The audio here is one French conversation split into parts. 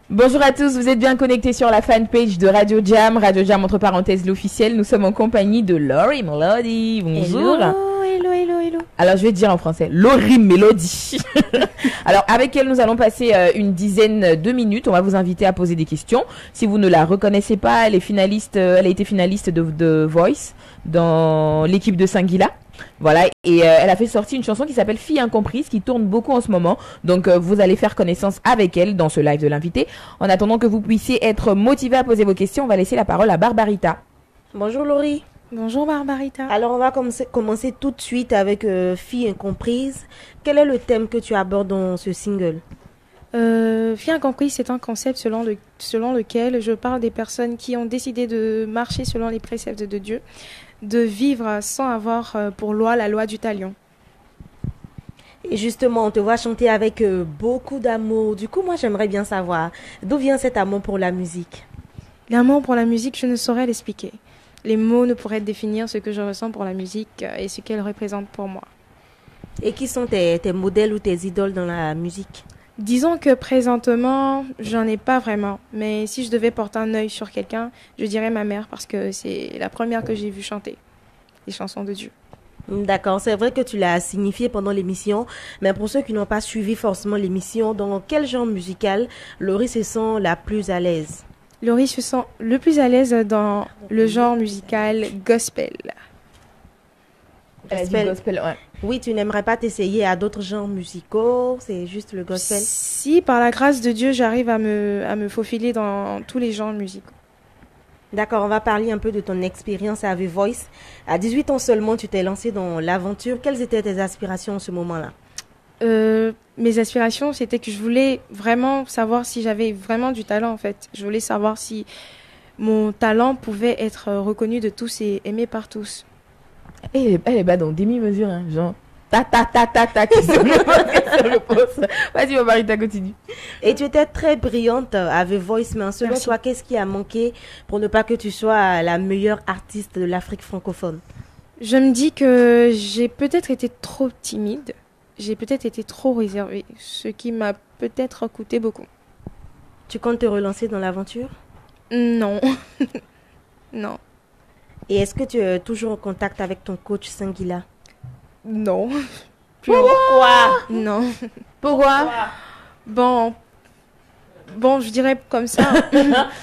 Bonjour à tous, vous êtes bien connectés sur la fanpage de Radio Jam entre parenthèses l'officiel. Nous sommes en compagnie de Laurie Melody. Bonjour. Hello. Alors je vais dire en français, Laurie Melody. Alors avec elle nous allons passer une dizaine de minutes. On va vous inviter à poser des questions. Si vous ne la reconnaissez pas, elle a été finaliste de The Voice dans l'équipe de Singila. Voilà, et elle a fait sortir une chanson qui s'appelle Fille incomprise, qui tourne beaucoup en ce moment. Donc vous allez faire connaissance avec elle dans ce live de l'invité. En attendant que vous puissiez être motivé à poser vos questions, on va laisser la parole à Barbarita. Bonjour Laurie. Bonjour Barbarita. Alors on va commencer tout de suite avec Fille incomprise. Quel est le thème que tu abordes dans ce single? Fille incomprise, c'est un concept selon lequel je parle des personnes qui ont décidé de marcher selon les préceptes de Dieu, de vivre sans avoir pour loi la loi du talion. Et justement, on te voit chanter avec beaucoup d'amour. Du coup, moi, j'aimerais bien savoir d'où vient cet amour pour la musique. L'amour pour la musique, je ne saurais l'expliquer. Les mots ne pourraient définir ce que je ressens pour la musique et ce qu'elle représente pour moi. Et qui sont tes modèles ou tes idoles dans la musique? Disons que présentement, j'en ai pas vraiment. Mais si je devais porter un œil sur quelqu'un, je dirais ma mère parce que c'est la première que j'ai vue chanter les chansons de Dieu. D'accord, c'est vrai que tu l'as signifié pendant l'émission, mais pour ceux qui n'ont pas suivi forcément l'émission, dans quel genre musical Laurie se sent la plus à l'aise? Laurie se sent le plus à l'aise dans le genre musical gospel. Gospel, ouais. Oui, tu n'aimerais pas t'essayer à d'autres genres musicaux, c'est juste le gospel? Si, par la grâce de Dieu, j'arrive à me faufiler dans tous les genres musicaux. D'accord, on va parler un peu de ton expérience à The Voice. À 18 ans seulement, tu t'es lancée dans l'aventure. Quelles étaient tes aspirations en ce moment-là? Mes aspirations, c'était que je voulais vraiment savoir si j'avais vraiment du talent, en fait. Je voulais savoir si mon talent pouvait être reconnu de tous et aimé par tous. Elle est bas dans demi-mesure, hein, genre ta sur le poste. Vas-y Barbarita, continue. Et tu étais très brillante à The Voice, mais selon toi, qu'est-ce qui a manqué pour ne pas que tu sois la meilleure artiste de l'Afrique francophone? Je me dis que j'ai peut-être été trop timide, j'ai peut-être été trop réservée, ce qui m'a peut-être coûté beaucoup. Tu comptes te relancer dans l'aventure? Non. Non. Et est-ce que tu es toujours en contact avec ton coach Singila? Non. Pourquoi? Non. Pourquoi? Bon, je dirais comme ça.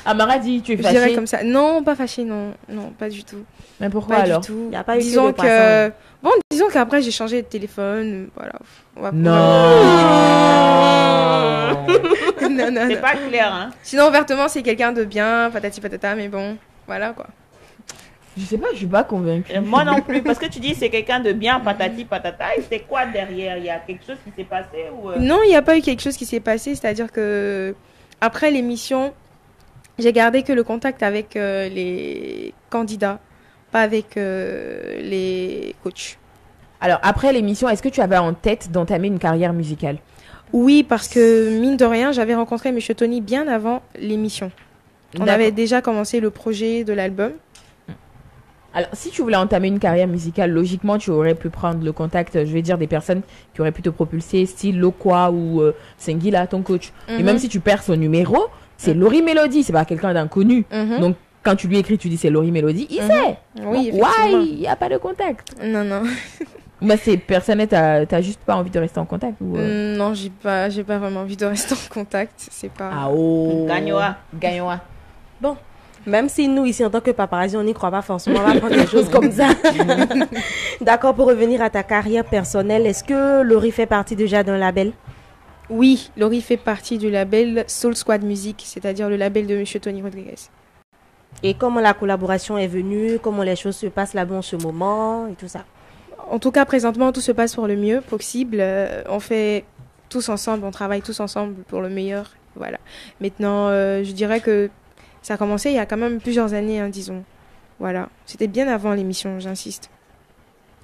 Amara dit, tu es fâchée? Je dirais comme ça. Non, pas fâchée, non, pas du tout. Mais pourquoi pas alors? Du tout. Y a pas eu Disons qu'après j'ai changé de téléphone, voilà. Non. C'est pas clair, hein. Sinon, ouvertement, c'est quelqu'un de bien, patati patata, mais bon, voilà quoi. Je sais pas, je suis pas convaincue. Moi non plus, parce que tu dis c'est quelqu'un de bien, patati patata, et c'est quoi derrière? Il y a quelque chose qui s'est passé ou Non, il n'y a pas eu quelque chose qui s'est passé, c'est-à-dire que après l'émission, j'ai gardé que le contact avec les candidats, pas avec les coachs. Alors après l'émission, est-ce que tu avais en tête d'entamer une carrière musicale? Oui, parce que mine de rien, j'avais rencontré M. Tony bien avant l'émission. On avait déjà commencé le projet de l'album. Alors, si tu voulais entamer une carrière musicale, logiquement, tu aurais pu prendre le contact, je vais dire, des personnes qui auraient pu te propulser, style Lokwa ou Singila, ton coach. Et même si tu perds son numéro, c'est Laurie Melody, c'est pas quelqu'un d'inconnu. Donc, quand tu lui écris, tu dis c'est Laurie Melody, il sait. Oui, donc, why il n'y a pas de contact? Non. Mais c'est personnel, t'as juste pas envie de rester en contact ou Non, j'ai pas vraiment envie de rester en contact. C'est pas. Ah oh. Gagnoa. Bon. Même si nous, ici, en tant que paparazzi, on n'y croit pas forcément, on va prendre des choses comme ça. D'accord, pour revenir à ta carrière personnelle, est-ce que Laurie fait partie déjà d'un label? Oui, Laurie fait partie du label Soul Squad Music, c'est-à-dire le label de M. Tony Rodriguez. Et comment la collaboration est venue? Comment les choses se passent là-bas en ce moment et tout ça? En tout cas, présentement, tout se passe pour le mieux possible. On fait tous ensemble, on travaille tous ensemble pour le meilleur. Voilà. Maintenant, je dirais que ça a commencé il y a quand même plusieurs années, hein, disons. Voilà. C'était bien avant l'émission, j'insiste.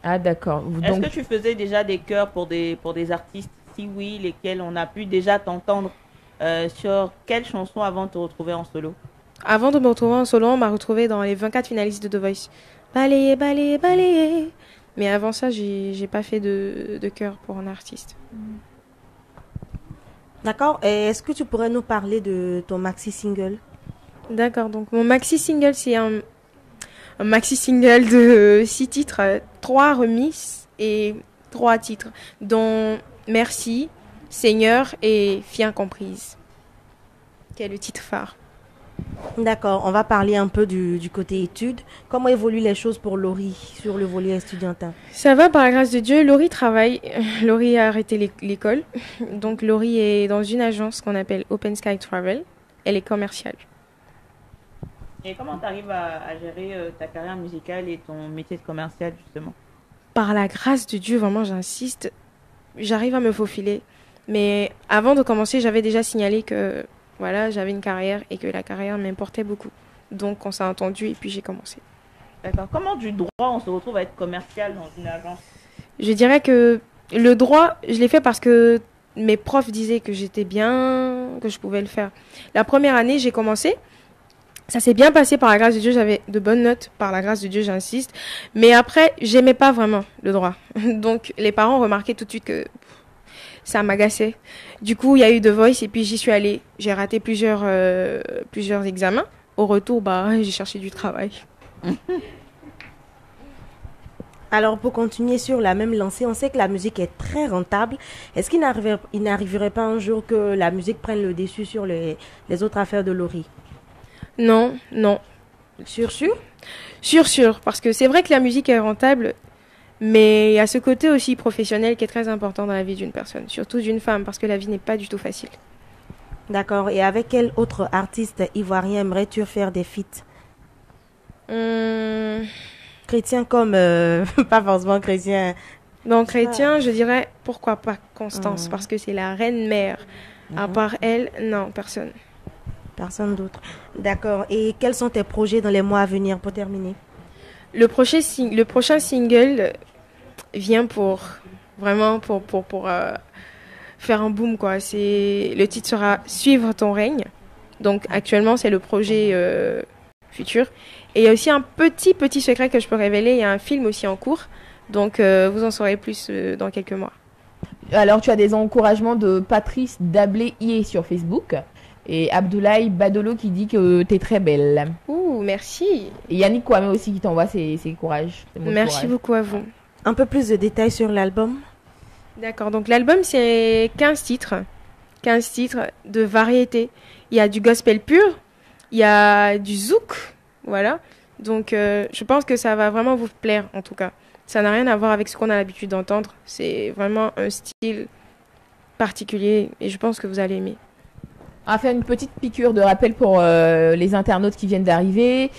Ah, d'accord. Est-ce que tu faisais déjà des chœurs pour des artistes? Si oui, lesquels on a pu déjà t'entendre sur quelles chansons avant de te retrouver en solo? Avant de me retrouver en solo, on m'a retrouvée dans les 24 finalistes de The Voice. Balayer, balayer, balayer. Mais avant ça, j'ai pas fait de chœur pour un artiste. D'accord. Et est-ce que tu pourrais nous parler de ton maxi single? D'accord, donc mon maxi single, c'est un maxi single de 6 titres, 3 remises et 3 titres, dont Merci, Seigneur et Fille incomprise, qui est le titre phare. D'accord, on va parler un peu du côté études. Comment évoluent les choses pour Laurie sur le volet estudiantin? Ça va par la grâce de Dieu. Laurie travaille. Laurie a arrêté l'école. Donc Laurie est dans une agence qu'on appelle Open Sky Travel. Elle est commerciale. Et comment tu arrives à gérer ta carrière musicale et ton métier de commercial, justement? Par la grâce de Dieu, vraiment j'insiste, j'arrive à me faufiler. Mais avant de commencer, j'avais déjà signalé que voilà, j'avais une carrière et que la carrière m'importait beaucoup. Donc on s'est entendu et puis j'ai commencé. D'accord. Comment du droit on se retrouve à être commercial dans une agence? Je dirais que le droit, je l'ai fait parce que mes profs disaient que j'étais bien, que je pouvais le faire. La première année, j'ai commencé. Ça s'est bien passé par la grâce de Dieu. J'avais de bonnes notes par la grâce de Dieu, j'insiste. Mais après, j'aimais pas vraiment le droit. Donc les parents remarquaient tout de suite que ça m'agaçait. Du coup, il y a eu The Voice et puis j'y suis allée. J'ai raté plusieurs examens. Au retour, j'ai cherché du travail. Alors, pour continuer sur la même lancée, on sait que la musique est très rentable. Est-ce qu'il n'arriverait pas un jour que la musique prenne le dessus sur les autres affaires de Laurie? Non, non. Sûr? Sûr. Parce que c'est vrai que la musique est rentable, mais il y a ce côté aussi professionnel qui est très important dans la vie d'une personne, surtout d'une femme, parce que la vie n'est pas du tout facile. D'accord. Et avec quel autre artiste ivoirien aimerais-tu faire des feats? Chrétien comme... pas forcément chrétien. Donc chrétien, je dirais, pourquoi pas Constance, parce que c'est la reine mère. À part elle, non, personne. Personne d'autre. D'accord. Et quels sont tes projets dans les mois à venir pour terminer? Le prochain single vient pour vraiment pour faire un boom, quoi. Le titre sera Suivre ton règne. Donc actuellement c'est le projet futur. Et il y a aussi un petit secret que je peux révéler. Il y a un film aussi en cours. Donc vous en saurez plus dans quelques mois. Alors tu as des encouragements de Patrice Dablé-Ié sur Facebook. Et Abdoulaye Badolo qui dit que t'es très belle. Ouh, merci. Et Yannick Kwame aussi qui t'envoie ses courages. Merci beaucoup à vous. Un peu plus de détails sur l'album? D'accord, donc l'album c'est 15 titres. 15 titres de variété. Il y a du gospel pur, il y a du zouk, voilà. Donc je pense que ça va vraiment vous plaire en tout cas. Ça n'a rien à voir avec ce qu'on a l'habitude d'entendre. C'est vraiment un style particulier et je pense que vous allez aimer. On va faire une petite piqûre de rappel pour les internautes qui viennent d'arriver.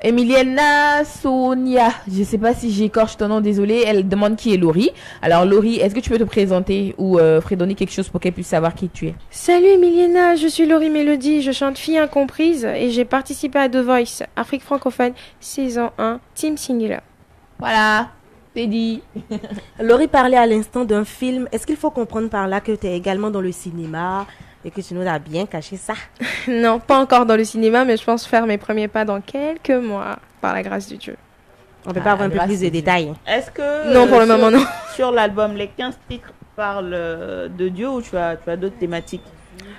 Emiliana Sonia, je ne sais pas si j'écorche ton nom, désolée. Elle demande qui est Laurie. Alors Laurie, est-ce que tu peux te présenter ou fredonner quelque chose pour qu'elle puisse savoir qui tu es? Salut Emiliana, je suis Laurie Mélodie, je chante Fille incomprise et j'ai participé à The Voice, Afrique francophone, saison 1, Team Singula. Voilà, c'est dit. Laurie parlait à l'instant d'un film. Est-ce qu'il faut comprendre par là que tu es également dans le cinéma et que tu nous as bien caché ça? Non, pas encore dans le cinéma, mais je pense faire mes premiers pas dans quelques mois, par la grâce de Dieu. On peut pas avoir un peu plus de détails? Est-ce que... Non, pour le moment, non. Sur l'album, les 15 titres parlent de Dieu ou tu as d'autres thématiques?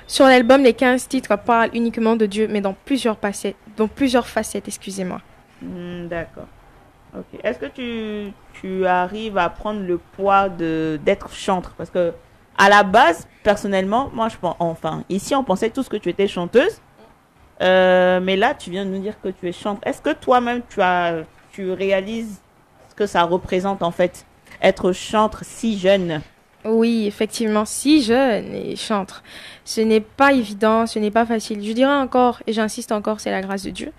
Sur l'album, les 15 titres parlent uniquement de Dieu, mais dans plusieurs facettes, excusez-moi. D'accord. Ok. Est-ce que tu arrives à prendre le poids d'être chantre? Parce que à la base, personnellement, moi, ici, on pensait tous que tu étais chanteuse. Mais là, tu viens de nous dire que tu es chanteuse. Est-ce que toi-même, tu réalises ce que ça représente, en fait, être chantre si jeune? Oui, effectivement, si jeune et chantre. Ce n'est pas évident, ce n'est pas facile. Je dirais encore, et j'insiste encore, c'est la grâce de Dieu.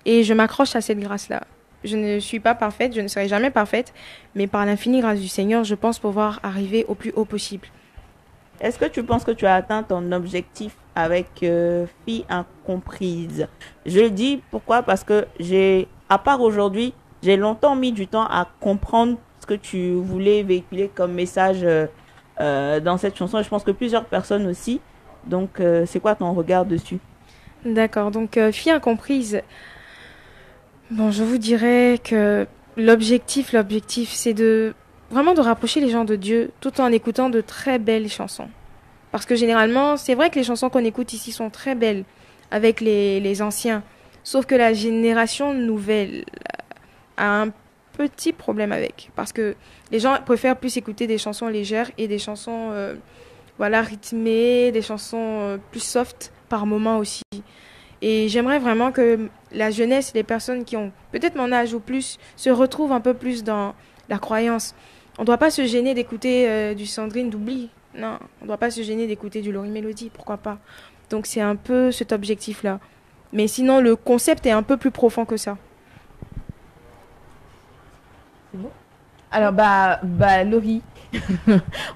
Et je m'accroche à cette grâce-là. Je ne suis pas parfaite, je ne serai jamais parfaite, mais par l'infinie grâce du Seigneur, je pense pouvoir arriver au plus haut possible. Est-ce que tu penses que tu as atteint ton objectif avec Fille incomprise? Je le dis pourquoi? Parce que à part aujourd'hui, j'ai longtemps mis du temps à comprendre ce que tu voulais véhiculer comme message dans cette chanson. Et je pense que plusieurs personnes aussi. Donc, c'est quoi ton regard dessus? D'accord, donc Fille incomprise. Bon, je vous dirais que l'objectif, c'est vraiment de rapprocher les gens de Dieu tout en écoutant de très belles chansons. Parce que généralement, c'est vrai que les chansons qu'on écoute ici sont très belles avec les anciens. Sauf que la génération nouvelle a un petit problème avec. Parce que les gens préfèrent plus écouter des chansons légères et des chansons voilà, rythmées, des chansons plus soft par moment aussi. Et j'aimerais vraiment que la jeunesse, les personnes qui ont peut-être mon âge ou plus, se retrouvent un peu plus dans la croyance. On ne doit pas se gêner d'écouter du Sandrine d'Oubli. Non, on ne doit pas se gêner d'écouter du Laurie Mélodie, pourquoi pas. Donc c'est un peu cet objectif-là. Mais sinon, le concept est un peu plus profond que ça. C'est bon. Alors, Laurie,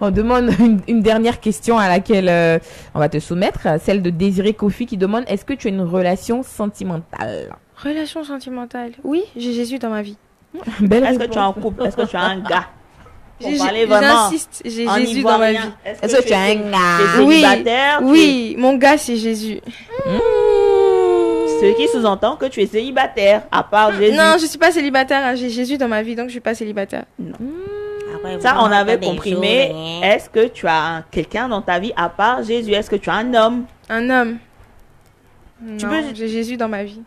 on demande une dernière question à laquelle on va te soumettre, celle de Désiré Kofi qui demande: est-ce que tu as une relation sentimentale? Relation sentimentale? Oui, j'ai Jésus dans ma vie. Est-ce que tu es en couple? Est-ce que tu as un gars? J'insiste, j'ai Jésus dans ma vie. Est-ce que tu as un gars? Oui, célibataire? oui, mon gars c'est Jésus. Ce qui sous-entend que tu es célibataire, à part Jésus. Non, je suis pas célibataire, hein. J'ai Jésus dans ma vie, donc je suis pas célibataire. Non. Ça, on avait compris, mais est-ce que tu as quelqu'un dans ta vie à part Jésus? Est-ce que tu as un homme? Un homme? Non, j'ai Jésus dans ma vie.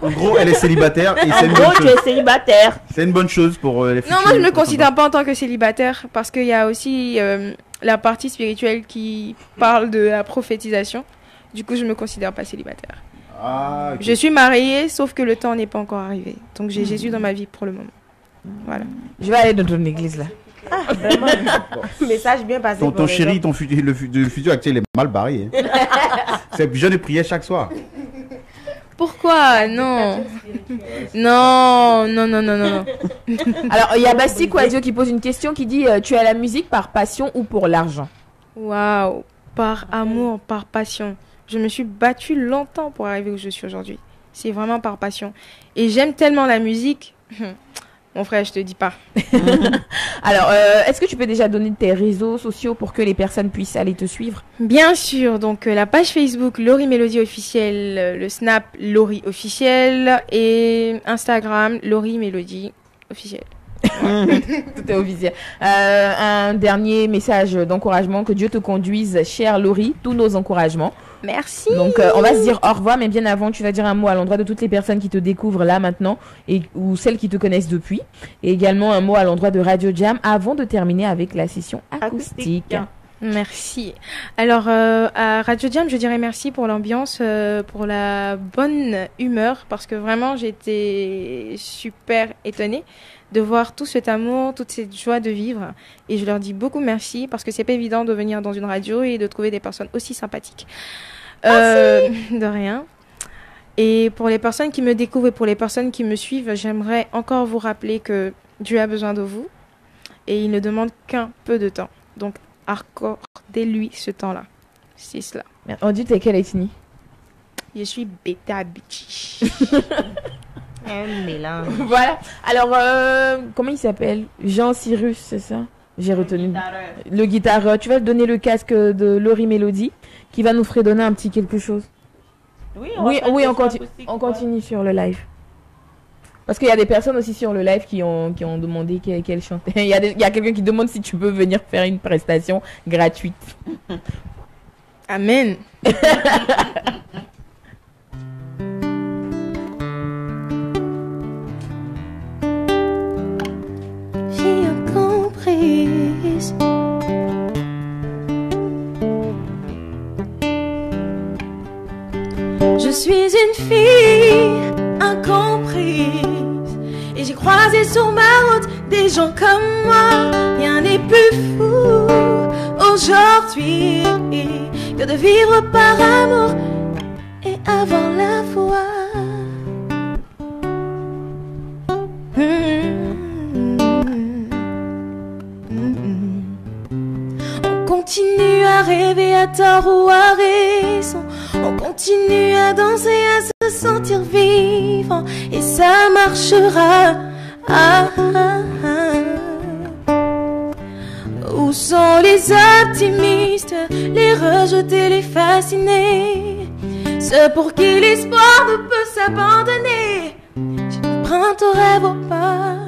En gros, elle est célibataire et c'est une En bonne gros, tu chose. es célibataire. C'est une bonne chose pour les futurs. Non, moi je me considère pas en tant que célibataire parce qu'il y a aussi la partie spirituelle qui parle de la prophétisation. Du coup, je me considère pas célibataire. Ah, ok. Je suis mariée, sauf que le temps n'est pas encore arrivé. Donc j'ai Jésus dans ma vie pour le moment. Voilà. Je vais aller dans ton église là. Ah, vraiment. Message bien passé. Ton chéri, le futur actuel est mal barré. Hein. C'est jeûne et prière chaque soir. Pourquoi? Non. Non. Alors, il y a Basti Quadio qui pose une question qui dit: tu as la musique par passion ou pour l'argent? Waouh. Par amour, par passion. Je me suis battue longtemps pour arriver où je suis aujourd'hui. C'est vraiment par passion. Et j'aime tellement la musique. Mon frère, je te dis pas. Alors, est-ce que tu peux déjà donner tes réseaux sociaux pour que les personnes puissent aller te suivre? Bien sûr, donc la page Facebook Laurie Mélodie officielle, le Snap Laurie officiel et Instagram Laurie Mélodie officielle. Tout est officiel. Un dernier message d'encouragement: que Dieu te conduise, chère Laurie, tous nos encouragements. Merci. Donc on va se dire au revoir, mais bien avant, tu vas dire un mot à l'endroit de toutes les personnes qui te découvrent là maintenant ou celles qui te connaissent depuis, et également un mot à l'endroit de Radio Jam avant de terminer avec la session acoustique. Merci. Alors à Radio Jam, je dirais merci pour l'ambiance, pour la bonne humeur, parce que vraiment j'étais super étonnée de voir tout cet amour, toute cette joie de vivre, et je leur dis beaucoup merci parce que c'est pas évident de venir dans une radio et de trouver des personnes aussi sympathiques. De rien. Et pour les personnes qui me découvrent et pour les personnes qui me suivent, j'aimerais encore vous rappeler que Dieu a besoin de vous et il ne demande qu'un peu de temps. Donc accordez-lui ce temps-là. C'est cela. On dit t'es quelle ethnie? Je suis bêta bitch. Un mélange. Voilà. Alors, comment il s'appelle? Jean Cyrus, c'est ça? J'ai retenu. Le guitareur. Tu vas donner le casque de Laurie Mélodie qui va nous fredonner un petit quelque chose. Oui, on continue sur le live. Parce qu'il y a des personnes aussi sur le live qui ont demandé qu'elle chantait. Il y a quelqu'un qui demande si tu peux venir faire une prestation gratuite. Amen. J'ai incomprise. Je suis une fille incomprise et j'ai croisé sur ma route des gens comme moi. Rien n'est plus fou aujourd'hui que de vivre par amour et avoir la foi. On continue à rêver à tort ou à raison. On continue à danser, à se sentir vivant, et ça marchera. Où sont les optimistes, les rejetés, les fascinés, ceux pour qui l'espoir ne peut s'abandonner? J'emprunte au rêve au pas.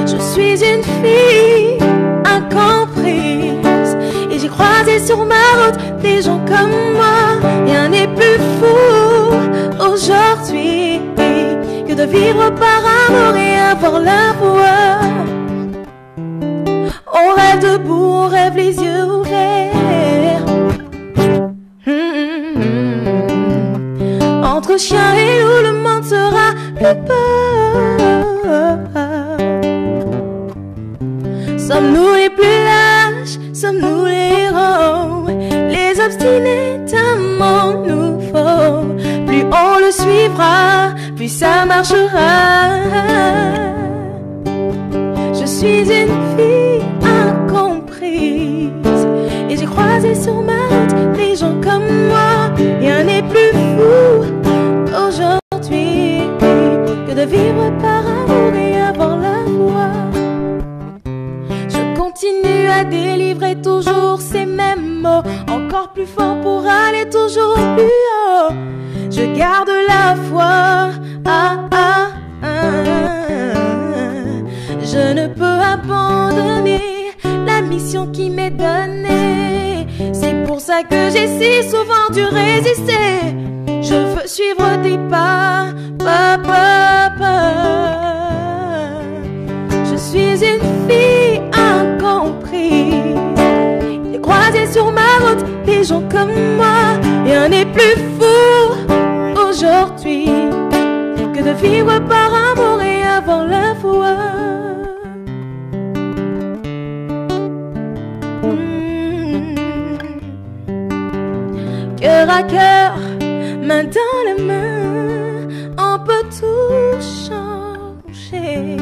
Je suis une fille incomprise et j'ai croisé sur ma route des gens comme moi. Rien n'est plus fou aujourd'hui que de vivre par amour et avoir la voix. On rêve debout, on rêve les yeux ouverts. Entre chien et loup, le monde sera plus beau. Sommes-nous les plus lâches, sommes-nous les héros? Les obstinés d'un monde nouveau. Plus on le suivra, plus ça marchera. Je suis une fille incomprise et j'ai croisé sur ma route des gens comme moi. Rien n'est plus fou aujourd'hui que de vivre par amour et avoir la voix. Je continue à délivrer toujours ces mêmes mots, encore plus fort pour aller toujours plus haut. Je garde la foi. Je ne peux abandonner la mission qui m'est donnée. C'est pour ça que j'ai si souvent dû résister. Je veux suivre tes pas, Je suis une fille incomprise. J'ai croisé sur ma route des gens comme moi. Rien n'est plus fou aujourd'hui que de vivre par amour et avoir la foi. Cœur à cœur, main dans la main, on peut tout changer,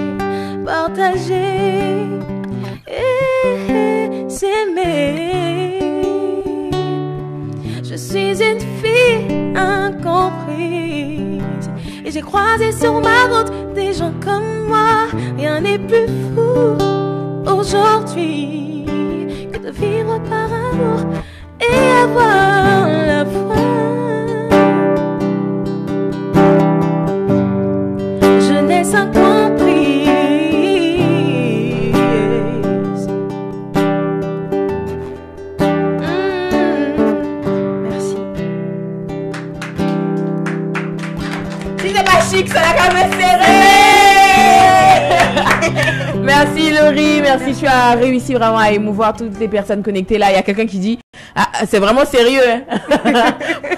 partager et s'aimer. Je suis une fille incomprise et j'ai croisé sur ma route des gens comme moi. Rien n'est plus fou aujourd'hui que de vivre par amour et avoir la foi. Jeunesse incomprise. Merci. Si c'est pas chic, ça l'a quand même serré. Merci Laurie, merci, tu as réussi vraiment à émouvoir toutes les personnes connectées là. Il y a quelqu'un qui dit ah, c'est vraiment sérieux hein.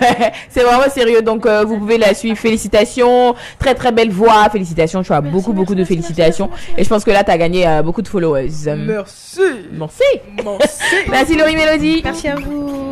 Ouais, c'est vraiment sérieux, donc vous pouvez la suivre. Félicitations, très très belle voix, félicitations, tu as beaucoup de félicitations et je pense que là tu as gagné beaucoup de followers. Merci. Merci Laurie Mélodie. Merci à vous.